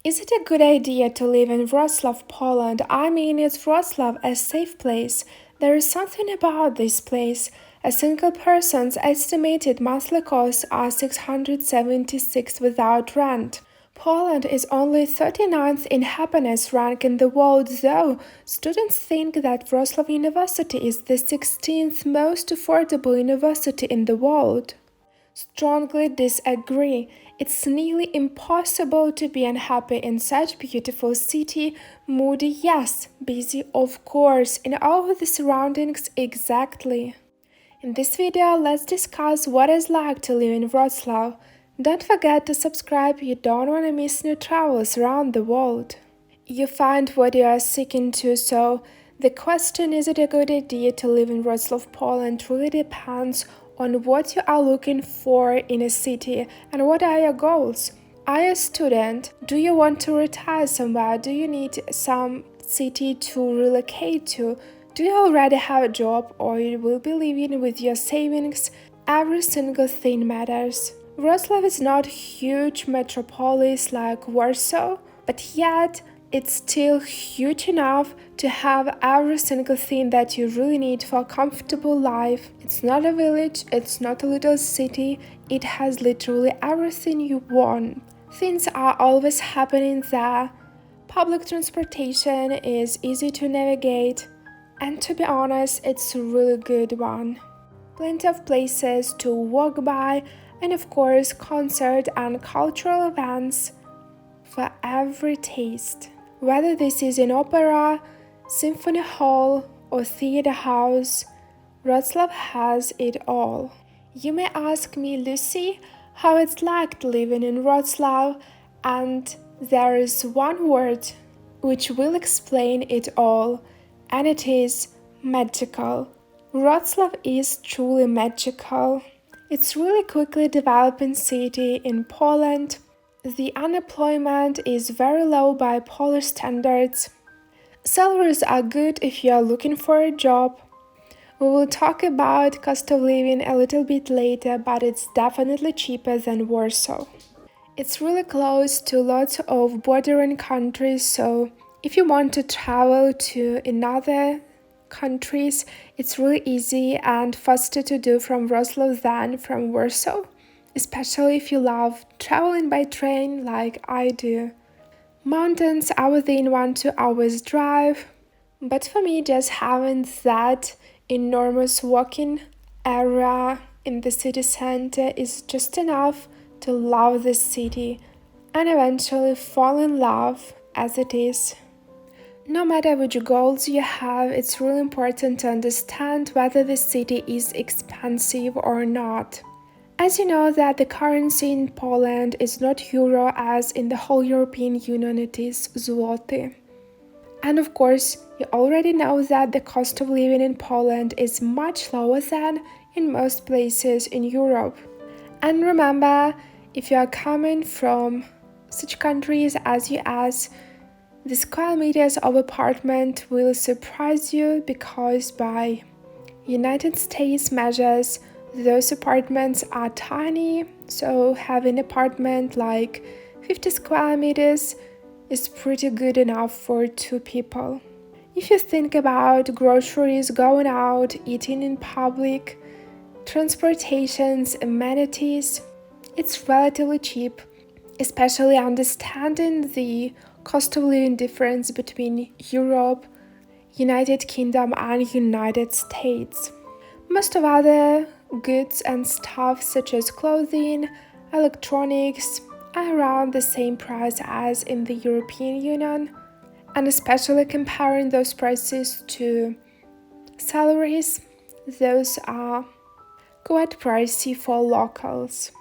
Is it a good idea to live in Wroclaw, Poland? I mean, is Wroclaw a safe place? There is something about this place. A single person's estimated monthly costs are 676 without rent. Poland is only 39th in happiness rank in the world, though students think that Wroclaw University is the 16th most affordable university in the world. Strongly disagree. It's nearly impossible to be unhappy in such beautiful city. Moody, yes. Busy, of course. In all the surroundings, exactly. In this video, let's discuss what it's like to live in Wroclaw. Don't forget to subscribe, you don't want to miss new travels around the world. You find what you are seeking to, so the question, is it a good idea to live in Wroclaw, Poland, really depends on what you are looking for in a city and what are your goals. Are you a student? Do you want to retire somewhere? Do you need some city to relocate to? Do you already have a job or you will be living with your savings? Every single thing matters. Wroclaw is not a huge metropolis like Warsaw, but yet it's still huge enough to have every single thing that you really need for a comfortable life. It's not a village, it's not a little city, it has literally everything you want. Things are always happening there. Public transportation is easy to navigate, and to be honest, it's a really good one. Plenty of places to walk by, and of course, concert and cultural events for every taste. Whether this is an opera, symphony hall, or theater house, Wroclaw has it all. You may ask me, Lucy, how it's like living in Wroclaw, and there is one word which will explain it all, and it is magical. Wroclaw is truly magical. It's really quickly developing city in Poland. The unemployment is very low by Polish standards. Salaries are good if you are looking for a job. We will talk about cost of living a little bit later, but it's definitely cheaper than Warsaw. It's really close to lots of bordering countries, so if you want to travel to another countries, it's really easy and faster to do from Wroclaw than from Warsaw, especially if you love traveling by train like I do. Mountains are within 1-2 hours drive, but for me just having that enormous walking area in the city center is just enough to love the city and eventually fall in love as it is. No matter which goals you have, it's really important to understand whether the city is expensive or not. As you know that the currency in Poland is not euro, as in the whole European Union it is zloty. And of course, you already know that the cost of living in Poland is much lower than in most places in Europe. And remember, if you are coming from such countries as US, the square meters of apartment will surprise you because by United States measures, those apartments are tiny, so having an apartment like 50 square meters is pretty good enough for 2 people. If you think about groceries, going out, eating in public, transportations, amenities, it's relatively cheap, especially understanding the cost of living difference between Europe, United Kingdom and United States. Most of other goods and stuff such as clothing, electronics are around the same price as in the European Union, and especially comparing those prices to salaries, those are quite pricey for locals.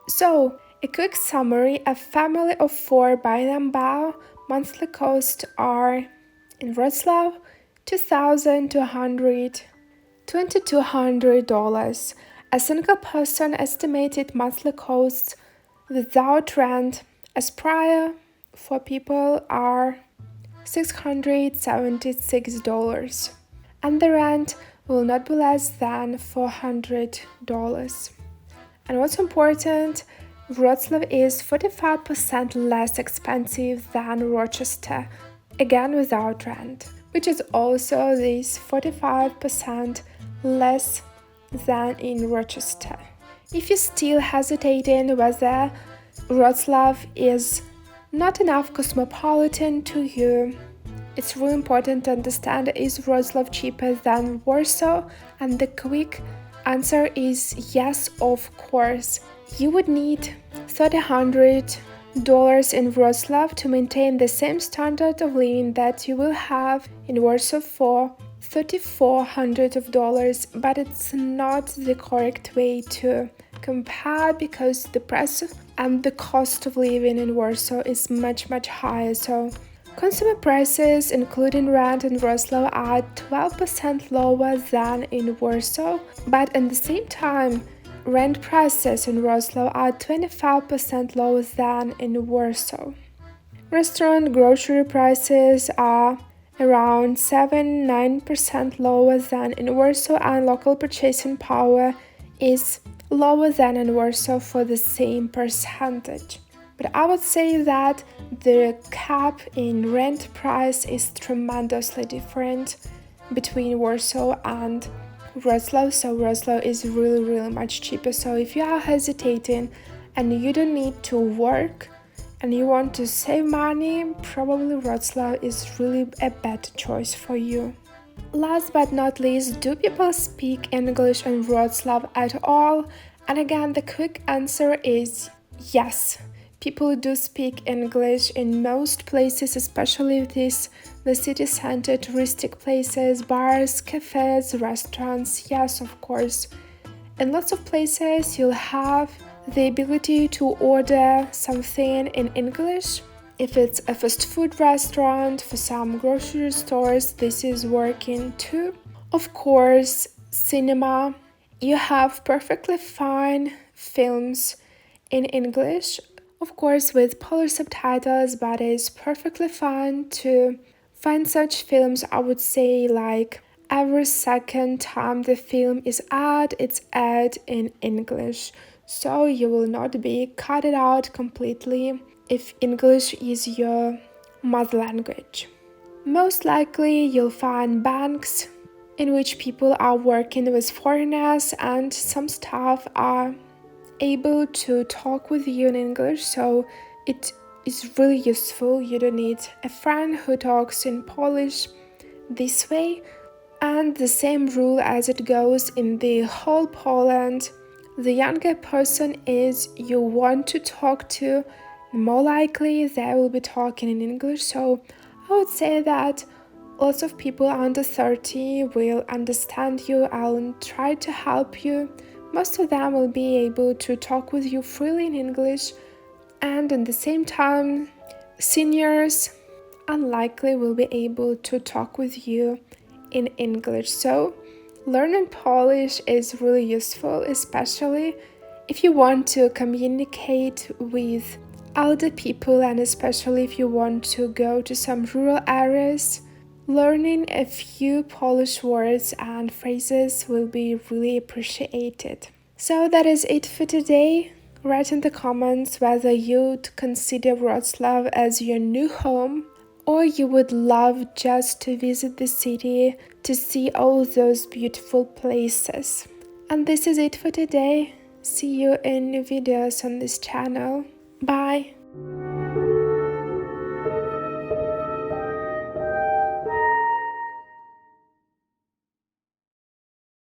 So, a quick summary, a family of 4 by number monthly costs are in Wroclaw $2,200. A single person estimated monthly costs without rent as prior for people are $676, and the rent will not be less than $400. And what's important, Wroclaw is 45% less expensive than Rochester, again without rent, which is also this 45% less than in Rochester. If you're still hesitating whether Wroclaw is not enough cosmopolitan to you, it's really important to understand, is Wroclaw cheaper than Warsaw? And the quick answer is yes, of course. You would need $3,100 in Wroclaw to maintain the same standard of living that you will have in Warsaw for $3,400, but it's not the correct way to compare because the price and the cost of living in Warsaw is much higher. So consumer prices, including rent in Wroclaw, are 12% lower than in Warsaw, but at the same time, rent prices in Wroclaw are 25% lower than in Warsaw. Restaurant grocery prices are around 7-9% lower than in Warsaw, and local purchasing power is lower than in Warsaw for the same percentage. But I would say that the cap in rent price is tremendously different between Warsaw and Wroclaw. So Wroclaw is really much cheaper. So if you are hesitating and you don't need to work and you want to save money, probably Wroclaw is really a better choice for you. Last but not least, do people speak English in Wroclaw at all? And again, the quick answer is yes. People do speak English in most places, especially the city center touristic places, bars, cafes, restaurants. Yes, of course. In lots of places, you'll have the ability to order something in English. If it's a fast food restaurant, for some grocery stores, this is working too. Of course, cinema. You have perfectly fine films in English, of course with Polish subtitles, but it's perfectly fine to find such films. I would say like every second time the film is it's aired in English. So you will not be cut it out completely if English is your mother language. Most likely you'll find banks in which people are working with foreigners and some staff are able to talk with you in English, so it is really useful. You don't need a friend who talks in Polish this way. And the same rule as it goes in the whole Poland. The younger person is you want to talk to, more likely they will be talking in English. So I would say that lots of people under 30 will understand you and try to help you. Most of them will be able to talk with you freely in English, and at the same time, seniors unlikely will be able to talk with you in English. So learning Polish is really useful, especially if you want to communicate with older people and especially if you want to go to some rural areas. Learning a few Polish words and phrases will be really appreciated. So that is it for today. Write in the comments whether you'd consider Wroclaw as your new home or you would love just to visit the city to see all those beautiful places. And this is it for today. See you in new videos on this channel. Bye!